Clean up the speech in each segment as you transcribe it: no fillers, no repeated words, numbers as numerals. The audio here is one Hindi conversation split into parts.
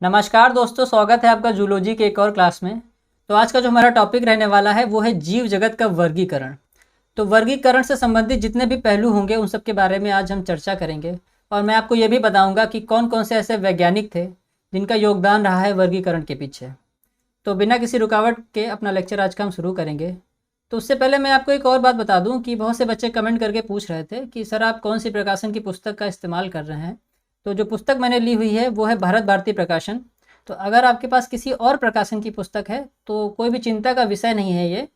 नमस्कार दोस्तों, स्वागत है आपका जूलॉजी के एक और क्लास में। तो आज का जो हमारा टॉपिक रहने वाला है वो है जीव जगत का वर्गीकरण। तो वर्गीकरण से संबंधित जितने भी पहलू होंगे उन सब के बारे में आज हम चर्चा करेंगे और मैं आपको ये भी बताऊंगा कि कौन कौन से ऐसे वैज्ञानिक थे जिनका योगदान रहा है वर्गीकरण के पीछे। तो बिना किसी रुकावट के अपना लेक्चर आज का हम शुरू करेंगे। तो उससे पहले मैं आपको एक और बात बता दूं कि बहुत से बच्चे कमेंट करके पूछ रहे थे कि सर आप कौन सी प्रकाशन की पुस्तक का इस्तेमाल कर रहे हैं। तो जो पुस्तक मैंने ली हुई है वो है भारत भारती प्रकाशन। तो अगर आपके पास किसी और प्रकाशन की पुस्तक है तो कोई भी चिंता का विषय नहीं है ये,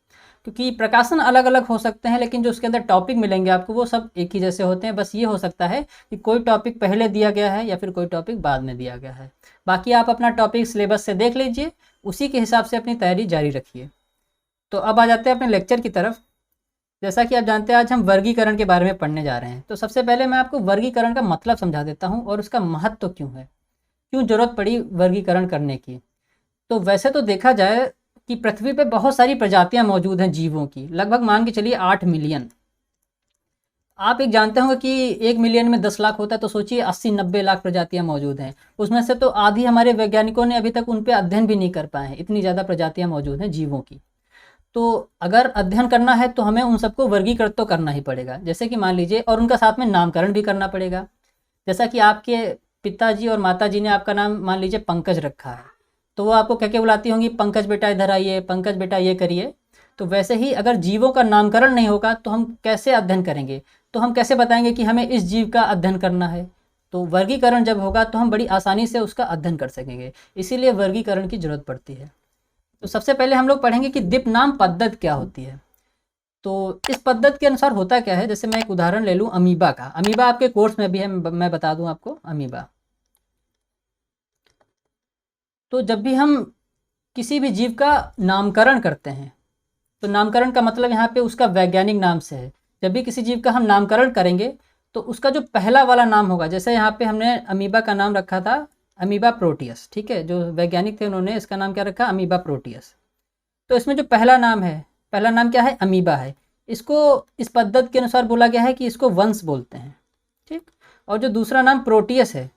क्योंकि प्रकाशन अलग अलग हो सकते हैं लेकिन जो उसके अंदर टॉपिक मिलेंगे आपको वो सब एक ही जैसे होते हैं। बस ये हो सकता है कि कोई टॉपिक पहले दिया गया है या फिर कोई टॉपिक बाद में दिया गया है। बाकी आप अपना टॉपिक सिलेबस से देख लीजिए, उसी के हिसाब से अपनी तैयारी जारी रखिए। तो अब आ जाते हैं अपने लेक्चर की तरफ। जैसा कि आप जानते हैं आज हम वर्गीकरण के बारे में पढ़ने जा रहे हैं। तो सबसे पहले मैं आपको वर्गीकरण का मतलब समझा देता हूँ और उसका महत्व क्यों है, क्यों ज़रूरत पड़ी वर्गीकरण करने की। तो वैसे तो देखा जाए कि पृथ्वी पे बहुत सारी प्रजातियां मौजूद हैं जीवों की, लगभग मान के चलिए 8 मिलियन। आप एक जानते होंगे कि 1 मिलियन में 10 लाख होता है, तो सोचिए 80-90 लाख प्रजातियां मौजूद हैं। उसमें से तो आधी हमारे वैज्ञानिकों ने अभी तक उन पर अध्ययन भी नहीं कर पाए हैं, इतनी ज़्यादा प्रजातियाँ मौजूद हैं जीवों की। तो अगर अध्ययन करना है तो हमें उन सबको वर्गीकृत तो करना ही पड़ेगा, जैसे कि मान लीजिए, और उनका साथ में नामकरण भी करना पड़ेगा। जैसा कि आपके पिताजी और माताजी ने आपका नाम मान लीजिए पंकज रखा है, तो वो आपको कह के बुलाती होंगी, पंकज बेटा इधर आइए, पंकज बेटा ये करिए। तो वैसे ही अगर जीवों का नामकरण नहीं होगा तो हम कैसे अध्ययन करेंगे, तो हम कैसे बताएंगे कि हमें इस जीव का अध्ययन करना है। तो वर्गीकरण जब होगा तो हम बड़ी आसानी से उसका अध्ययन कर सकेंगे, इसीलिए वर्गीकरण की जरूरत पड़ती है। तो सबसे पहले हम लोग पढ़ेंगे कि दीपनाम पद्धति क्या होती है। तो इस पद्धति के अनुसार होता क्या है, जैसे मैं एक उदाहरण ले लूँ अमीबा का। अमीबा आपके कोर्स में भी है, मैं बता दूं आपको अमीबा। तो जब भी हम किसी भी जीव का नामकरण करते हैं, तो नामकरण का मतलब यहाँ पे उसका वैज्ञानिक नाम से है। जब भी किसी जीव का हम नामकरण करेंगे तो उसका जो पहला वाला नाम होगा, जैसे यहाँ पे हमने अमीबा का नाम रखा था अमीबा प्रोटियस, ठीक है, जो वैज्ञानिक थे उन्होंने इसका नाम क्या रखा, अमीबा प्रोटियस। तो इसमें जो पहला नाम है, पहला नाम क्या है, अमीबा है। इसको इस पद्धति के अनुसार बोला गया है कि इसको वंश बोलते हैं, ठीक। और जो दूसरा नाम प्रोटियस है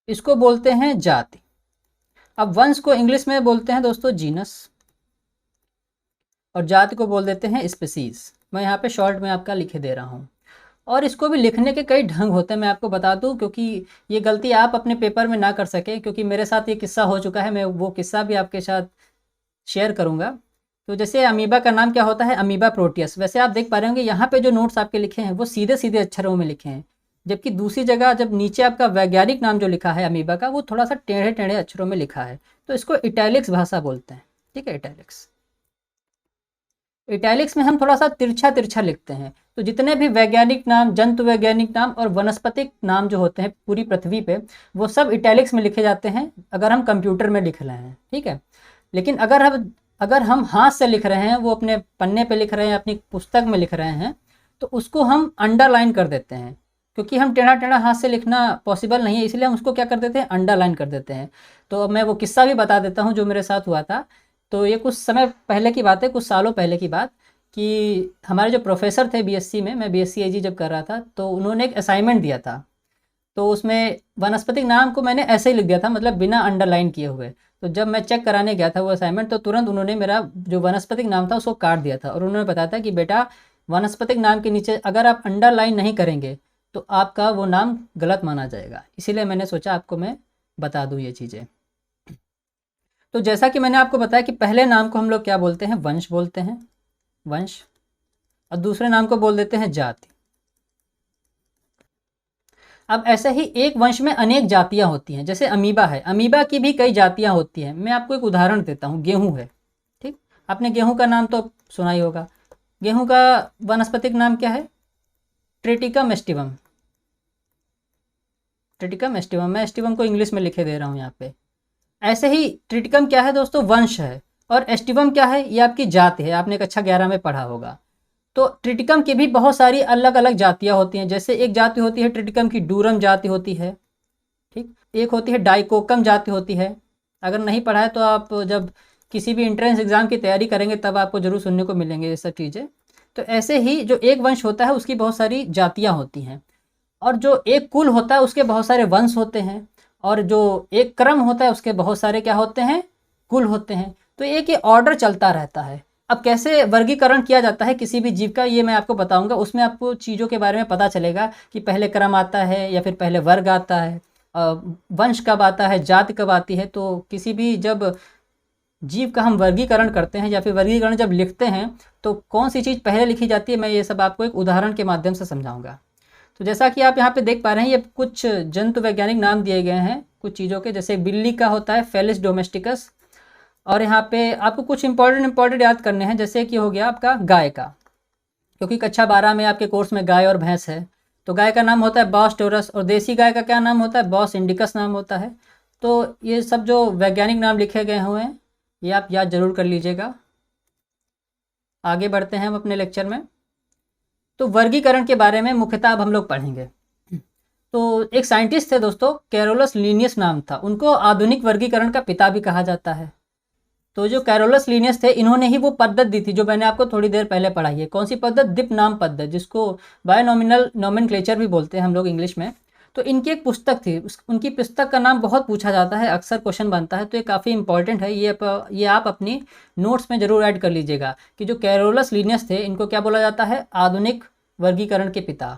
इसको बोलते हैं जाति। अब वंश को इंग्लिश में बोलते हैं दोस्तों जीनस, और जाति को बोल देते हैं स्पीसीज। मैं यहाँ पे शॉर्ट में आपका लिखे दे रहा हूँ। और इसको भी लिखने के कई ढंग होते हैं, मैं आपको बता दूं, क्योंकि ये गलती आप अपने पेपर में ना कर सके, क्योंकि मेरे साथ ये किस्सा हो चुका है, मैं वो किस्सा भी आपके साथ शेयर करूंगा। तो जैसे अमीबा का नाम क्या होता है, अमीबा प्रोटियस। वैसे आप देख पा रहे होंगे यहाँ पे जो नोट्स आपके लिखे हैं वो सीधे सीधे अक्षरों में लिखे हैं, जबकि दूसरी जगह जब नीचे आपका वैज्ञानिक नाम जो लिखा है अमीबा का, वो थोड़ा सा टेढ़े टेढ़े अक्षरों में लिखा है। तो इसको इटैलिक्स भाषा बोलते हैं, ठीक है, इटैलिक्स। इटैलिक्स में हम थोड़ा सा तिरछा तिरछा लिखते हैं। तो जितने भी वैज्ञानिक नाम, जंतु वैज्ञानिक नाम और वनस्पतिक नाम जो होते हैं पूरी पृथ्वी पे, वो सब इटैलिक्स में लिखे जाते हैं अगर हम कंप्यूटर में लिख रहे हैं, ठीक है। लेकिन अगर हम हाथ से लिख रहे हैं, वो अपने पन्ने पे लिख रहे हैं, अपनी पुस्तक में लिख रहे हैं, तो उसको हम अंडरलाइन कर देते हैं, क्योंकि हम टेढ़ा टेढ़ा हाथ से लिखना पॉसिबल नहीं है, इसलिए हम उसको क्या कर देते हैं, अंडरलाइन कर देते हैं। तो अब मैं वो किस्सा भी बता देता हूँ जो मेरे साथ हुआ था। तो ये कुछ समय पहले की बात है, कुछ सालों पहले की बात, कि हमारे जो प्रोफेसर थे बीएससी में, मैं बीएससी एजी जब कर रहा था, तो उन्होंने एक असाइनमेंट दिया था। तो उसमें वनस्पतिक नाम को मैंने ऐसे ही लिख दिया था, मतलब बिना अंडरलाइन किए हुए। तो जब मैं चेक कराने गया था वो असाइनमेंट, तो तुरंत उन्होंने मेरा जो वनस्पतिक नाम था उसको काट दिया था, और उन्होंने बताया था कि बेटा वनस्पतिक नाम के नीचे अगर आप अंडरलाइन नहीं करेंगे तो आपका वो नाम गलत माना जाएगा। इसीलिए मैंने सोचा आपको मैं बता दूँ ये चीज़ें। तो जैसा कि मैंने आपको बताया कि पहले नाम को हम लोग क्या बोलते हैं, वंश बोलते हैं, वंश, और दूसरे नाम को बोल देते हैं जाति। अब ऐसे ही एक वंश में अनेक जातियां होती हैं, जैसे अमीबा है, अमीबा की भी कई जातियां होती हैं। मैं आपको एक उदाहरण देता हूँ, गेहूं है, ठीक। आपने गेहूं का नाम तो सुना ही होगा। गेहूं का वनस्पतिक नाम क्या है, ट्रिटिकम एस्टिवम, ट्रिटिकम एस्टिवम। मैं एस्टिवम को इंग्लिश में लिखे दे रहा हूँ यहाँ पे। ऐसे ही ट्रिटिकम क्या है दोस्तों, वंश है, और एस्टिवम क्या है, ये आपकी जाति है, आपने कक्षा 11 में पढ़ा होगा। तो ट्रिटिकम की भी बहुत सारी अलग अलग जातियाँ होती हैं। जैसे एक जाति होती है ट्रिटिकम की, डूरम जाति होती है, ठीक। एक होती है डाइकोकम जाति होती है। अगर नहीं पढ़ा है तो आप जब किसी भी एंट्रेंस एग्जाम की तैयारी करेंगे तब आपको जरूर सुनने को मिलेंगे ये सब चीज़ें। तो ऐसे ही जो एक वंश होता है उसकी बहुत सारी जातियाँ होती हैं, और जो एक कुल होता है उसके बहुत सारे वंश होते हैं। और जो एक क्रम होता है उसके बहुत सारे क्या होते हैं, कुल होते हैं। तो एक ये ऑर्डर चलता रहता है। अब कैसे वर्गीकरण किया जाता है किसी भी जीव का, ये मैं आपको बताऊंगा। उसमें आपको चीज़ों के बारे में पता चलेगा कि पहले क्रम आता है या फिर पहले वर्ग आता है, वंश कब आता है, जाति कब आती है। तो किसी भी जब जीव का हम वर्गीकरण करते हैं या फिर वर्गीकरण जब लिखते हैं तो कौन सी चीज़ पहले लिखी जाती है, मैं ये सब आपको एक उदाहरण के माध्यम से समझाऊंगा। तो जैसा कि आप यहाँ पे देख पा रहे हैं, ये कुछ जंतु वैज्ञानिक नाम दिए गए हैं कुछ चीज़ों के। जैसे बिल्ली का होता है फेलिस डोमेस्टिकस, और यहाँ पे आपको कुछ इंपॉर्टेंट याद करने हैं। जैसे कि हो गया आपका गाय का, क्योंकि कक्षा 12 में आपके कोर्स में गाय और भैंस है, तो गाय का नाम होता है बॉस टोरस, और देसी गाय का क्या नाम होता है, बॉस इंडिकस नाम होता है। तो ये सब जो वैज्ञानिक नाम लिखे गए हुए हैं ये आप याद जरूर कर लीजिएगा। आगे बढ़ते हैं हम अपने लेक्चर में। तो वर्गीकरण के बारे में मुख्यतः अब हम लोग पढ़ेंगे। तो एक साइंटिस्ट थे दोस्तों, कैरोलस लिनियस नाम था, उनको आधुनिक वर्गीकरण का पिता भी कहा जाता है। तो जो कैरोलस लिनियस थे, इन्होंने ही वो पद्धत दी थी जो मैंने आपको थोड़ी देर पहले पढ़ाई है। कौन सी पद्धत, दिप्नाम पद्धत, जिसको बायोनॉमिनल नोमेनक्लेचर भी बोलते हैं हम लोग इंग्लिश में। तो इनकी एक पुस्तक थी, उनकी पुस्तक का नाम बहुत पूछा जाता है, अक्सर क्वेश्चन बनता है, तो ये काफ़ी इंपॉर्टेंट है। ये आप अपनी नोट्स में ज़रूर ऐड कर लीजिएगा कि जो कैरोलस लिनियस थे इनको क्या बोला जाता है, आधुनिक वर्गीकरण के पिता।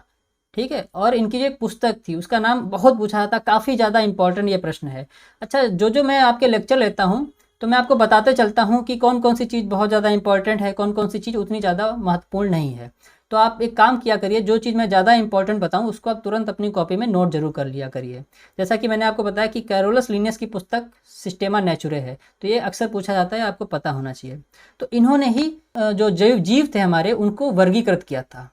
ठीक है, और इनकी जो एक पुस्तक थी उसका नाम बहुत पूछा जाता, काफ़ी ज़्यादा इंपॉर्टेंट ये प्रश्न है। अच्छा, जो मैं आपके लेक्चर लेता हूँ तो मैं आपको बताते चलता हूँ कि कौन कौन सी चीज़ बहुत ज़्यादा इंपॉर्टेंट है, कौन कौन सी चीज़ उतनी ज़्यादा महत्वपूर्ण नहीं है। तो आप एक काम किया करिए, जो चीज़ मैं ज़्यादा इंपॉर्टेंट बताऊँ उसको आप तुरंत अपनी कॉपी में नोट जरूर कर लिया करिए। जैसा कि मैंने आपको बताया कि कैरोलस लिनियस की पुस्तक सिस्टेमा नेचुरे है, तो ये अक्सर पूछा जाता है, आपको पता होना चाहिए। तो इन्होंने ही जो जीव थे हमारे उनको वर्गीकृत किया था।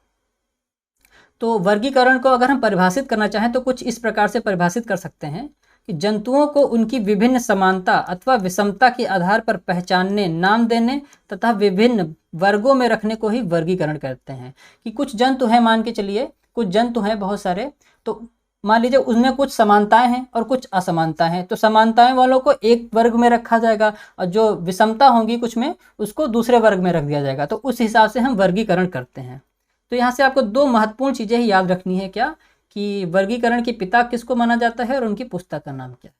तो वर्गीकरण को अगर हम परिभाषित करना चाहें तो कुछ इस प्रकार से परिभाषित कर सकते हैं कि जंतुओं को उनकी विभिन्न समानता अथवा विषमता के आधार पर पहचानने, नाम देने तथा विभिन्न वर्गों में रखने को ही वर्गीकरण कहते हैं। कि कुछ जंतु हैं, मान के चलिए कुछ जंतु हैं बहुत सारे, तो मान लीजिए उनमें कुछ समानताएं हैं और कुछ असमानताएं हैं। तो समानताएं वालों को एक वर्ग में रखा जाएगा और जो विषमता होंगी कुछ में उसको दूसरे वर्ग में रख दिया जाएगा। तो उस हिसाब से हम वर्गीकरण करते हैं। तो यहाँ से आपको दो महत्वपूर्ण चीज़ें ही याद रखनी है, क्या कि वर्गीकरण के पिता किसको माना जाता है और उनकी पुस्तक का नाम क्या है।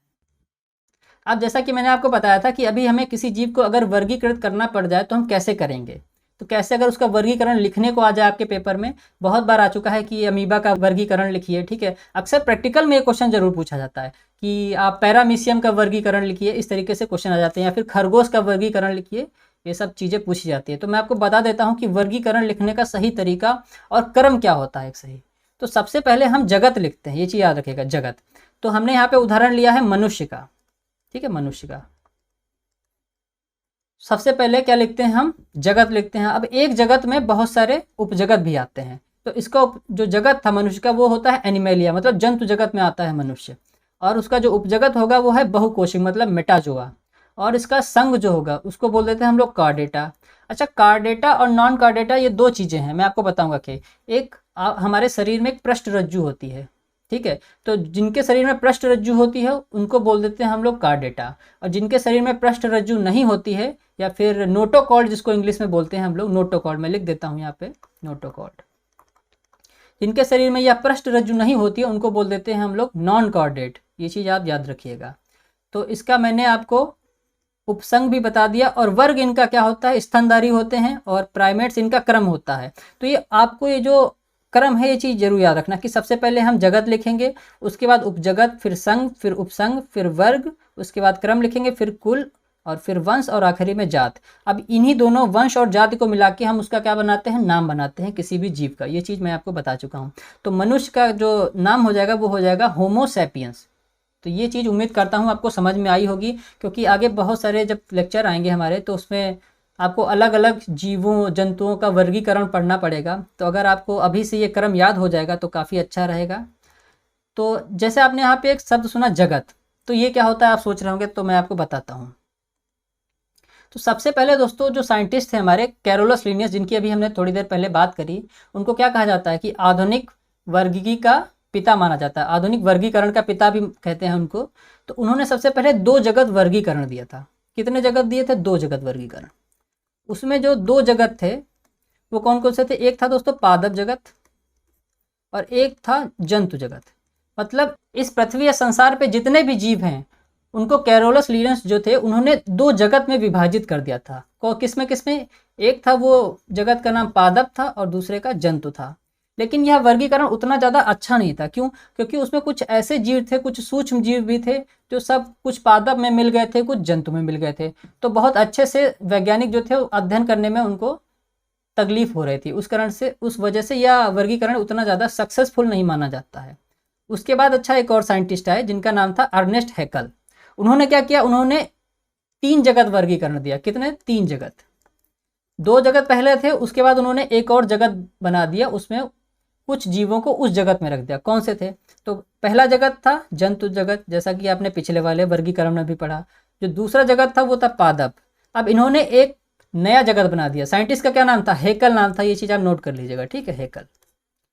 अब जैसा कि मैंने आपको बताया था कि अभी हमें किसी जीव को अगर वर्गीकृत करना पड़ जाए तो हम कैसे करेंगे। तो कैसे, अगर उसका वर्गीकरण लिखने को आ जाए आपके पेपर में, बहुत बार आ चुका है कि अमीबा का वर्गीकरण लिखिए। ठीक है, अक्सर प्रैक्टिकल में ये क्वेश्चन जरूर पूछा जाता है कि आप पैरामीशियम का वर्गीकरण लिखिए, इस तरीके से क्वेश्चन आ जाते हैं, या फिर खरगोश का वर्गीकरण लिखिए, ये सब चीज़ें पूछी जाती है। तो मैं आपको बता देता हूँ कि वर्गीकरण लिखने का सही तरीका और क्रम क्या होता है एक सही। तो सबसे पहले हम जगत लिखते हैं, ये चीज़ याद रखिएगा, जगत। तो हमने यहाँ पे उदाहरण लिया है मनुष्य का। ठीक है, मनुष्य का सबसे पहले क्या लिखते हैं हम, जगत लिखते हैं। अब एक जगत में बहुत सारे उपजगत भी आते हैं, तो इसका जो जगत था मनुष्य का वो होता है एनिमेलिया, मतलब जंतु जगत में आता है मनुष्य। और उसका जो उपजगत होगा वो है बहुकोशिक, मतलब मेटाजोआ। और इसका संघ जो होगा उसको बोल देते हैं हम लोग कार्डेटा। अच्छा, कार्डेटा और नॉन कार्डेटा ये दो चीज़ें हैं, मैं आपको बताऊंगा कि एक हमारे शरीर में एक पृष्ठ रज्जु होती है। ठीक है, तो जिनके शरीर में पृष्ठ रज्जु होती है उनको बोल देते हैं हम लोग कार्डेटा, और जिनके शरीर में पृष्ठ रज्जु नहीं होती है या फिर नोटोकॉर्ड जिसको इंग्लिश में बोलते हैं हम लोग, नोटोकॉर्ड, मैं लिख देता हूँ यहाँ पे नोटोकॉर्ड। जिनके शरीर में यह पृष्ठ रज्जु नहीं होती है उनको बोल देते हैं हम लोग नॉन कॉर्डेट। ये चीज़ आप याद रखिएगा। तो इसका मैंने आपको उपसंग भी बता दिया, और वर्ग इनका क्या होता है, स्तनधारी होते हैं, और प्राइमेट्स इनका क्रम होता है। तो ये आपको ये जो क्रम है ये चीज़ जरूर याद रखना कि सबसे पहले हम जगत लिखेंगे, उसके बाद उपजगत, फिर संघ, फिर उपसंघ, फिर वर्ग, उसके बाद क्रम लिखेंगे, फिर कुल, और फिर वंश, और आखिरी में जात। अब इन्हीं दोनों वंश और जाति को मिला के हम उसका क्या बनाते हैं, नाम बनाते हैं किसी भी जीव का। ये चीज़ मैं आपको बता चुका हूँ। तो मनुष्य का जो नाम हो जाएगा वो हो जाएगा होमो सैपियंस। तो ये चीज़ उम्मीद करता हूँ आपको समझ में आई होगी, क्योंकि आगे बहुत सारे जब लेक्चर आएंगे हमारे तो उसमें आपको अलग अलग जीवों जंतुओं का वर्गीकरण पढ़ना पड़ेगा। तो अगर आपको अभी से ये क्रम याद हो जाएगा तो काफ़ी अच्छा रहेगा। तो जैसे आपने यहाँ पे एक शब्द सुना जगत, तो ये क्या होता है आप सोच रहे होंगे, तो मैं आपको बताता हूँ। तो सबसे पहले दोस्तों जो साइंटिस्ट थे हमारे कैरोलस लिनियस, जिनकी अभी हमने थोड़ी देर पहले बात करी, उनको क्या कहा जाता है कि आधुनिक वर्गीकी का पिता माना जाता है, आधुनिक वर्गीकरण का पिता भी कहते हैं उनको। तो उन्होंने सबसे पहले दो जगत वर्गीकरण दिया था। कितने जगत दिए थे, दो जगत वर्गीकरण। उसमें जो दो जगत थे वो कौन कौन से थे, एक था दोस्तों पादप जगत और एक था जंतु जगत। मतलब इस पृथ्वी या संसार पे जितने भी जीव हैं उनको कैरोलस लिनस जो थे उन्होंने दो जगत में विभाजित कर दिया था। किसमें किसमें? एक था वो जगत का नाम पादप था और दूसरे का जंतु था। लेकिन यह वर्गीकरण उतना ज़्यादा अच्छा नहीं था। क्यों? क्योंकि उसमें कुछ ऐसे जीव थे, कुछ सूक्ष्म जीव भी थे जो सब कुछ पादप में मिल गए थे, कुछ जंतु में मिल गए थे। तो बहुत अच्छे से वैज्ञानिक जो थे अध्ययन करने में उनको तकलीफ हो रही थी। उस वजह से यह वर्गीकरण उतना ज़्यादा सक्सेसफुल नहीं माना जाता है। उसके बाद अच्छा एक और साइंटिस्ट आए जिनका नाम था अर्नेस्ट हैकल। उन्होंने क्या किया? उन्होंने 3 जगत वर्गीकरण दिया। कितने? 3 जगत। 2 जगत पहले थे, उसके बाद उन्होंने एक और जगत बना दिया, उसमें कुछ जीवों को उस जगत में रख दिया। कौन से थे? तो पहला जगत था जंतु जगत, जैसा कि आपने पिछले वाले वर्गीकरण में भी पढ़ा। जो दूसरा जगत था वो था पादप। अब इन्होंने एक नया जगत बना दिया। साइंटिस्ट का क्या नाम था? हैकल नाम था। ये चीज़ आप नोट कर लीजिएगा, ठीक है? हैकल,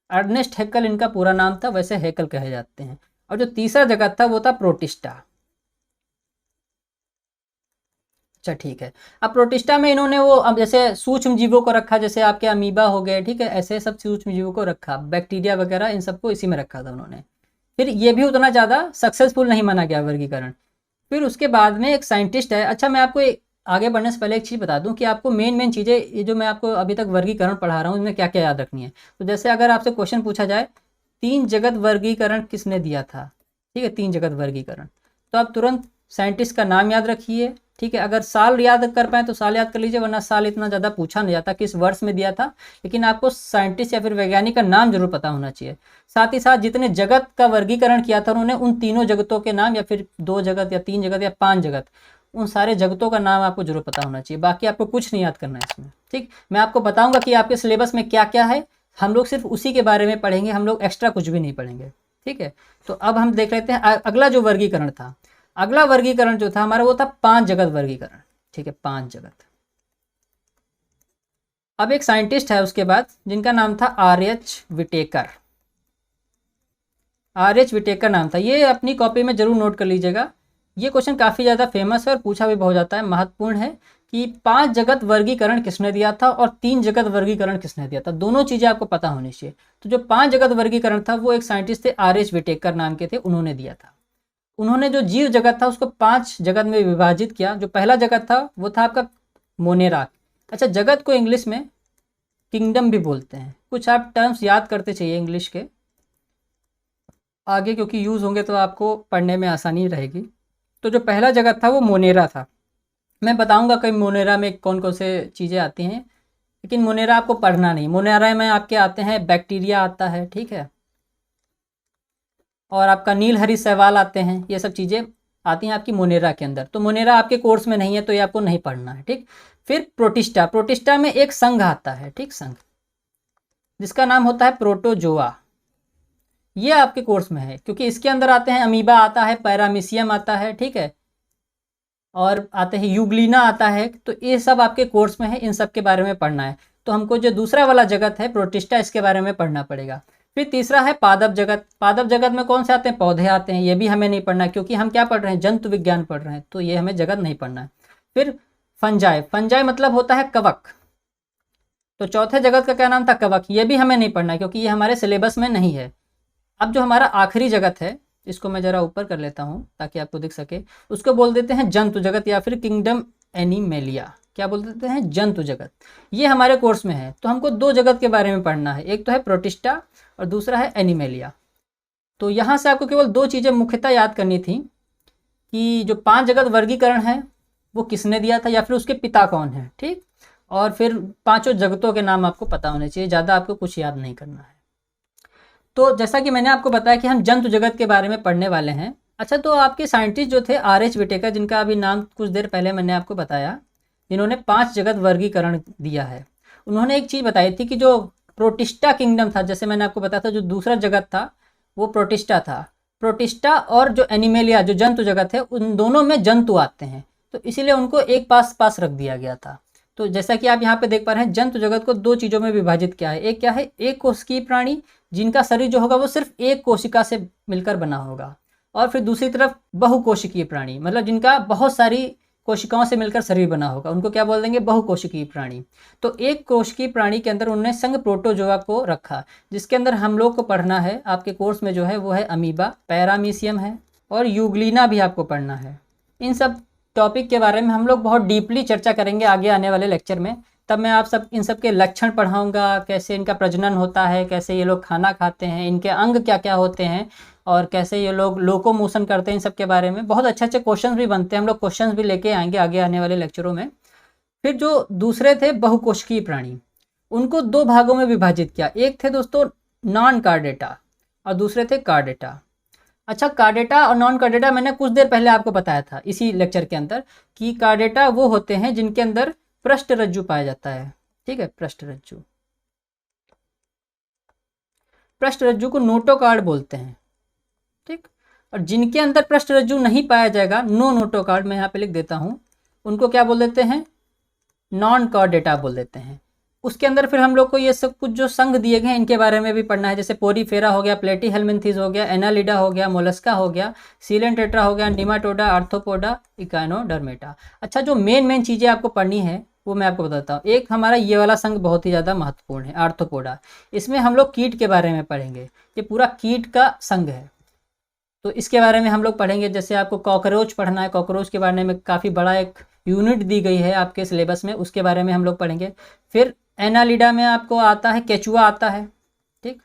अर्नेस्ट हैकल इनका पूरा नाम था, वैसे हैकल कहे जाते हैं। और जो तीसरा जगत था वो था प्रोटिस्टा। अच्छा ठीक है। अब प्रोटिस्टा में इन्होंने वो अब जैसे सूक्ष्म जीवों को रखा, जैसे आपके अमीबा हो गए, ठीक है, ऐसे सब सूक्ष्म जीवों को रखा, बैक्टीरिया वगैरह इन सबको इसी में रखा था उन्होंने। फिर ये भी उतना ज़्यादा सक्सेसफुल नहीं माना गया वर्गीकरण। फिर उसके बाद में एक साइंटिस्ट है। अच्छा मैं आपको आगे बढ़ने से पहले एक चीज़ बता दूं कि आपको मेन चीज़ें, ये जो मैं आपको अभी तक वर्गीकरण पढ़ा रहा हूँ, इनमें क्या क्या याद रखनी है। तो जैसे अगर आपसे क्वेश्चन पूछा जाए 3 जगत वर्गीकरण किसने दिया था, ठीक है, 3 जगत वर्गीकरण, तो आप तुरंत साइंटिस्ट का नाम याद रखिए, ठीक है। अगर साल याद कर पाए तो साल याद कर लीजिए, वरना साल इतना ज़्यादा पूछा नहीं जाता किस वर्ष में दिया था, लेकिन आपको साइंटिस्ट या फिर वैज्ञानिक का नाम जरूर पता होना चाहिए। साथ ही साथ जितने जगत का वर्गीकरण किया था उन्होंने, उन तीनों जगतों के नाम, या फिर 2 जगत या 3 जगत या 5 जगत, उन सारे जगतों का नाम आपको जरूर पता होना चाहिए। बाकी आपको कुछ नहीं याद करना है इसमें, ठीक। मैं आपको बताऊंगा कि आपके सिलेबस में क्या क्या है, हम लोग सिर्फ उसी के बारे में पढ़ेंगे, हम लोग एक्स्ट्रा कुछ भी नहीं पढ़ेंगे, ठीक है। तो अब हम देख लेते हैं अगला जो वर्गीकरण था। अगला वर्गीकरण जो था हमारा वो था 5 जगत वर्गीकरण, ठीक है, 5 जगत। अब एक साइंटिस्ट है उसके बाद जिनका नाम था आर.एच. विटेकर। आर.एच. विटेकर नाम था। ये अपनी कॉपी में जरूर नोट कर लीजिएगा। ये क्वेश्चन काफ़ी ज़्यादा फेमस है और पूछा भी बहुत जाता है, महत्वपूर्ण है कि 5 जगत वर्गीकरण किसने दिया था और 3 जगत वर्गीकरण किसने दिया था। दोनों चीज़ें आपको पता होनी चाहिए। तो जो 5 जगत वर्गीकरण था वो एक साइंटिस्ट थे आर.एच. विटेकर नाम के थे, उन्होंने दिया था। उन्होंने जो जीव जगत था उसको 5 जगत में विभाजित किया। जो पहला जगत था वो था आपका मोनेरा। अच्छा, जगत को इंग्लिश में किंगडम भी बोलते हैं। कुछ आप टर्म्स याद करते चाहिए इंग्लिश के आगे, क्योंकि यूज़ होंगे तो आपको पढ़ने में आसानी रहेगी। तो जो पहला जगत था वो मोनेरा था। मैं बताऊंगा कई मोनेरा में कौन कौन से चीज़ें आती हैं, लेकिन मोनेरा आपको पढ़ना नहीं। मोनेरा में आपके आते हैं बैक्टीरिया आता है, ठीक है, और आपका नीलहरी शैवाल आते हैं, ये सब चीज़ें आती हैं आपकी मोनेरा के अंदर। तो मोनेरा आपके कोर्स में नहीं है तो ये आपको नहीं पढ़ना है, ठीक। फिर प्रोटिस्टा। प्रोटिस्टा में एक संघ आता है, ठीक, संघ, जिसका नाम होता है प्रोटोजोआ। ये आपके कोर्स में है क्योंकि इसके अंदर आते हैं अमीबा आता है, पैरामीशियम आता है, ठीक है, और आते हैं यूग्लिना आता है। तो ये सब आपके कोर्स में है, इन सब के बारे में पढ़ना है। तो हमको जो दूसरा वाला जगत है प्रोटिस्टा, इसके बारे में पढ़ना पड़ेगा। फिर तीसरा है पादप जगत। पादप जगत में कौन से आते हैं? पौधे आते हैं। ये भी हमें नहीं पढ़ना क्योंकि हम क्या पढ़ रहे हैं? जंतु विज्ञान पढ़ रहे हैं, तो ये हमें जगत नहीं पढ़ना है। फिर फंजाई। फंजाई मतलब होता है कवक। तो चौथे जगत का क्या नाम था? कवक। ये भी हमें नहीं पढ़ना क्योंकि ये हमारे सिलेबस में नहीं है। अब जो हमारा आखिरी जगत है, इसको मैं जरा ऊपर कर लेता हूँ ताकि आपको दिख सके, उसको बोल देते हैं जंतु जगत या फिर किंगडम एनिमेलिया। क्या बोल देते हैं? जंतु जगत। ये हमारे कोर्स में है। तो हमको 2 जगत के बारे में पढ़ना है, एक तो है प्रोटिस्टा और दूसरा है एनिमेलिया। तो यहाँ से आपको केवल 2 चीज़ें मुख्यतः याद करनी थी कि जो 5 जगत वर्गीकरण है वो किसने दिया था या फिर उसके पिता कौन है, ठीक। और फिर 5 जगतों के नाम आपको पता होने चाहिए, ज़्यादा आपको कुछ याद नहीं करना है। तो जैसा कि मैंने आपको बताया कि हम जंतु जगत के बारे में पढ़ने वाले हैं। अच्छा, तो आपके साइंटिस्ट जो थे आर.एच. विटेकर, जिनका अभी नाम कुछ देर पहले मैंने आपको बताया, जिन्होंने 5 जगत वर्गीकरण दिया है, उन्होंने एक चीज़ बताई थी कि जो प्रोटिस्टा किंगडम था, जैसे मैंने आपको बताया था जो दूसरा जगत था वो प्रोटिस्टा था। प्रोटिस्टा और जो एनिमेलिया, जो जंतु जगत है, उन दोनों में जंतु आते हैं, तो इसीलिए उनको एक पास पास रख दिया गया था। तो जैसा कि आप यहाँ पे देख पा रहे हैं, जंतु जगत को 2 चीज़ों में विभाजित किया है। एक क्या है? एक कोशिकीय प्राणी, जिनका शरीर जो होगा वो सिर्फ एक कोशिका से मिलकर बना होगा, और फिर दूसरी तरफ बहुकोशिकीय प्राणी, मतलब जिनका बहुत सारी कोशिकाओं से मिलकर शरीर बना होगा, उनको क्या बोल देंगे, बहुकोशिकीय प्राणी। तो एक कोशिकीय प्राणी के अंदर उन्होंने संघ प्रोटोजोआ को रखा, जिसके अंदर हम लोग को पढ़ना है आपके कोर्स में जो है वो है अमीबा, पैरामीशियम है और यूग्लिना भी आपको पढ़ना है। इन सब टॉपिक के बारे में हम लोग बहुत डीपली चर्चा करेंगे आगे आने वाले लेक्चर में। तब मैं आप सब इन सब के लक्षण पढ़ाऊँगा, कैसे इनका प्रजनन होता है, कैसे ये लोग खाना खाते हैं, इनके अंग क्या क्या होते हैं और कैसे ये लोग लोकोमोशन करते हैं, इन सब के बारे में बहुत अच्छे अच्छे क्वेश्चंस भी बनते हैं। हम लोग क्वेश्चंस भी लेके आएंगे आगे आने वाले लेक्चरों में। फिर जो दूसरे थे बहुकोशिकीय प्राणी, उनको दो भागों में विभाजित किया। एक थे दोस्तों नॉन कार्डेटा और दूसरे थे कार्डेटा। अच्छा, कार्डेटा और नॉन कार्डेटा मैंने कुछ देर पहले आपको बताया था इसी लेक्चर के अंदर कि कार्डेटा वो होते हैं जिनके अंदर पृष्ठरज्जु पाया जाता है। ठीक है, पृष्ठरज्जु, पृष्ठरज्जु को नोटोकार्ड बोलते हैं। ठीक, और जिनके अंदर पृष्ठरज्जु नहीं पाया जाएगा, नो नोटोकार्ड, मैं यहाँ पे लिख देता हूँ, उनको क्या बोल देते हैं, नॉन कार्डेटा बोल देते हैं। उसके अंदर फिर हम लोग को ये सब कुछ जो संघ दिए गए हैं इनके बारे में भी पढ़ना है, जैसे पोरीफेरा हो गया, प्लेटीहेल्मिन्थेस हो गया, एनालिडा हो गया, मोलस्का हो गया, सीलेंटेट्रा हो गया, निमाटोडा, आर्थ्रोपोडा, इकाइनोडर्मेटा। अच्छा, जो मेन चीज़ें आपको पढ़नी है वो मैं आपको बताता हूँ। एक हमारा ये वाला संघ बहुत ही ज़्यादा महत्वपूर्ण है, आर्थ्रोपोडा। इसमें हम लोग कीट के बारे में पढ़ेंगे, ये पूरा कीट का संघ है, तो इसके बारे में हम लोग पढ़ेंगे। जैसे आपको कॉकरोच पढ़ना है, कॉकरोच के बारे में काफ़ी बड़ा एक यूनिट दी गई है आपके सिलेबस में, उसके बारे में हम लोग पढ़ेंगे। फिर एनालिडा में आपको आता है, केचुआ आता है। ठीक,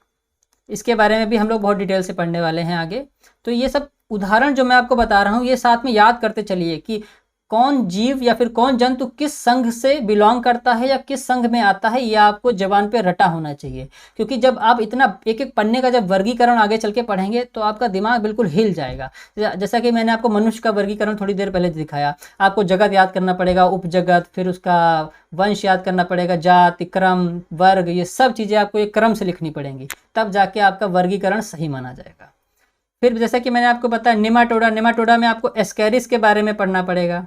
इसके बारे में भी हम लोग बहुत डिटेल से पढ़ने वाले हैं आगे। तो ये सब उदाहरण जो मैं आपको बता रहा हूँ ये साथ में याद करते चलिए कि कौन जीव या फिर कौन जंतु किस संघ से बिलोंग करता है या किस संघ में आता है, ये आपको जबान पे रटा होना चाहिए। क्योंकि जब आप इतना एक एक पन्ने का जब वर्गीकरण आगे चल के पढ़ेंगे तो आपका दिमाग बिल्कुल हिल जाएगा। जैसा कि मैंने आपको मनुष्य का वर्गीकरण थोड़ी देर पहले दिखाया, आपको जगत याद करना पड़ेगा, उपजगत, फिर उसका वंश याद करना पड़ेगा, जाति, क्रम, वर्ग, ये सब चीज़ें आपको एक क्रम से लिखनी पड़ेंगी, तब जाके आपका वर्गीकरण सही माना जाएगा। फिर जैसा कि मैंने आपको बताया निमाटोडा, निमाटोडा में आपको एस्कैरिस के बारे में पढ़ना पड़ेगा।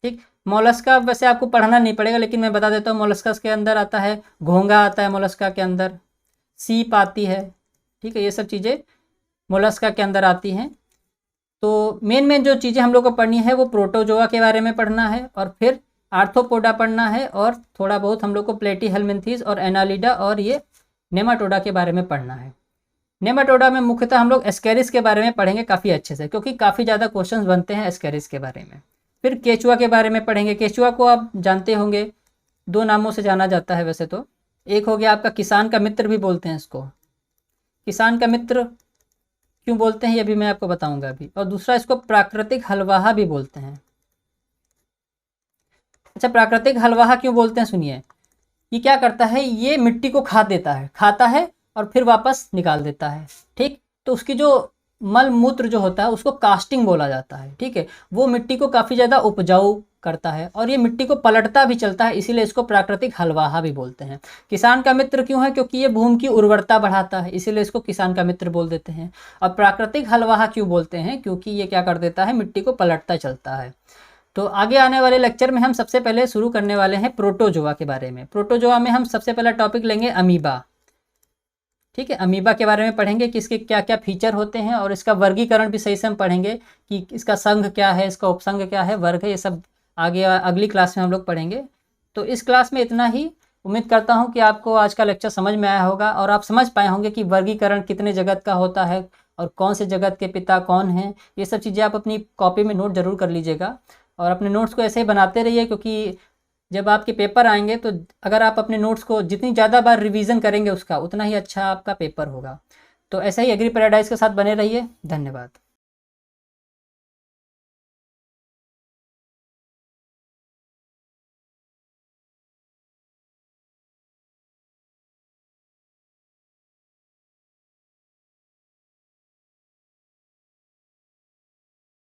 ठीक, मोलस्का वैसे आपको पढ़ना नहीं पड़ेगा, लेकिन मैं बता देता हूँ, मोलस्का के अंदर आता है घोंगा, आता है मोलस्का के अंदर, सीप आती है। ठीक है, ये सब चीज़ें मोलस्का के अंदर आती हैं। तो मेन जो चीज़ें हम लोग को पढ़नी है वो प्रोटोजोआ के बारे में पढ़ना है, और फिर आर्थ्रोपोडा पढ़ना है, और थोड़ा बहुत हम लोग को प्लेटीहेल्मिन्थेस और एनालिडा और ये नेमाटोडा के बारे में पढ़ना है। नेमाटोडा में मुख्यतः हम लोग एस्कैरिस के बारे में पढ़ेंगे काफ़ी अच्छे से, क्योंकि काफ़ी ज़्यादा क्वेश्चंस बनते हैं एस्कैरिस के बारे में। फिर केचुआ के बारे में पढ़ेंगे। केचुआ को आप जानते होंगे, दो नामों से जाना जाता है वैसे तो। एक हो गया आपका किसान का मित्र भी बोलते हैं इसको, किसान का मित्र क्यों बोलते हैं ये भी मैं आपको बताऊंगा अभी। और दूसरा, इसको प्राकृतिक हलवाहा भी बोलते हैं। अच्छा, प्राकृतिक हलवाहा क्यों बोलते हैं सुनिए। ये क्या करता है, ये मिट्टी को खाता है और फिर वापस निकाल देता है। ठीक, तो उसकी जो मल मूत्र जो होता है उसको कास्टिंग बोला जाता है। ठीक है, वो मिट्टी को काफ़ी ज़्यादा उपजाऊ करता है और ये मिट्टी को पलटता भी चलता है, इसीलिए इसको प्राकृतिक हलवाहा भी बोलते हैं। किसान का मित्र क्यों है, क्योंकि ये भूमि की उर्वरता बढ़ाता है, इसीलिए इसको किसान का मित्र बोल देते हैं। और प्राकृतिक हलवाहा क्यों बोलते हैं, क्योंकि ये क्या कर देता है, मिट्टी को पलटता चलता है। तो आगे आने वाले लेक्चर में हम सबसे पहले शुरू करने वाले हैं प्रोटोजोआ के बारे में। प्रोटोजोआ में हम सबसे पहला टॉपिक लेंगे अमीबा। ठीक है, अमीबा के बारे में पढ़ेंगे कि इसके क्या क्या फीचर होते हैं, और इसका वर्गीकरण भी सही से हम पढ़ेंगे कि इसका संघ क्या है, इसका उपसंघ क्या है, वर्ग है, ये सब आगे अगली क्लास में हम लोग पढ़ेंगे। तो इस क्लास में इतना ही। उम्मीद करता हूँ कि आपको आज का लेक्चर समझ में आया होगा और आप समझ पाए होंगे कि वर्गीकरण कितने जगत का होता है और कौन से जगत के पिता कौन हैं। ये सब चीज़ें आप अपनी कॉपी में नोट ज़रूर कर लीजिएगा और अपने नोट्स को ऐसे ही बनाते रहिए, क्योंकि जब आपके पेपर आएंगे तो अगर आप अपने नोट्स को जितनी ज़्यादा बार रिवीजन करेंगे उसका उतना ही अच्छा आपका पेपर होगा। तो ऐसे ही एग्री पैराडाइज के साथ बने रहिए। धन्यवाद।